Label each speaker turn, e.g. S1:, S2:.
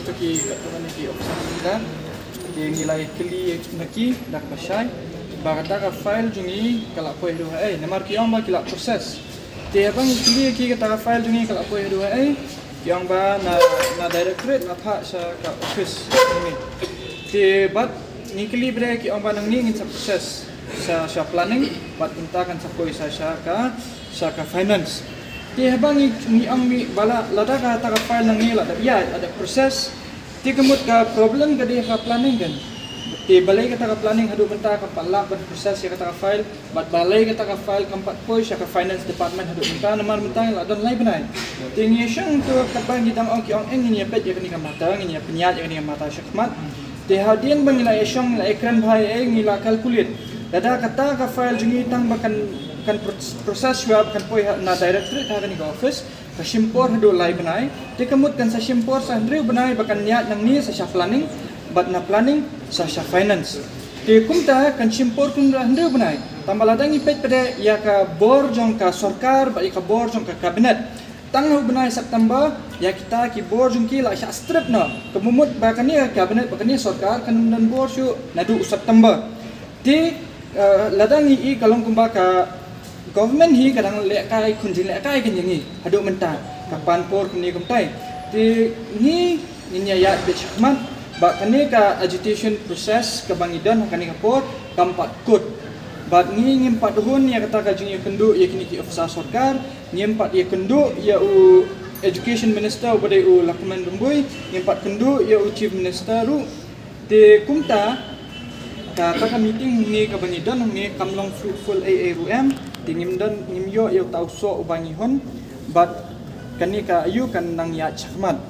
S1: itu katakan ki opsi kita ki nilai keli naki dak pasai bagata ka file jungi kala ko hidu namar ki ong ba kila proses te abang keli ki kata file jungi kala ko hidu yang ba na directorate la pha sa ka office ni te bat ni keli bre ki ong ba nang ni ngin sa proses sa planning bat inta kan sa koi sa ka finance ti habang ni ang mi bala lada ka ta ka file nang ni lada ya ada proses ti kemut ka problem ka dia ka planning kan ti balai ka ta ka planning hadu benta ka pala ban proses ya ka ta ka file bat balai ka ta ka file kampat koi sa ka finance department hadu benta namar benta lada lai benai ti ngi syang tu ka bang gidang ong ki ong eng ni pet ya ni ka mata ni penyat ya ni mata syakmat ti hadian bang la syang la ekran bhai ngi la calculate lada kata ka file jungi tang bakan kan proses web kan poi na directorate ha kan office ka simpor hadu lai benai te kemut kan sa simpor sa ndriu benai bakan niat nang ni sa planning bat na planning sa finance te kumta kan simpor kun ndriu benai tambal adang ipet pada ya ka bor jong ka sarkar ba ka bor jong ka kabinet tang hu benai September ya kita ki bor jong ki la sya strip na kemumut bakan ni kabinet bakan ni sarkar kan nan bor syu nadu September te ladang i kalong kumba ka government hi kadang lekai kunjin lekai kan yangi hadu menta kapan por kini kumtai ti ni ninya ya bechman ba kani ka agitation process ka bangidan kani ka por kampat kut ba ni ngimpat duhun ya kata ka jungi kendu ya kini ki ofisa sarkar ngimpat ya kendu ya u education minister badai u lakman rumbui ngimpat kendu ya u chief minister ru ti kumta ka meeting ni ka bangidan ni kamlong fruitful AARUM tingim dan ngimyo yo tau so ubangi hon bat kani ka ayu kan nang ya chakmat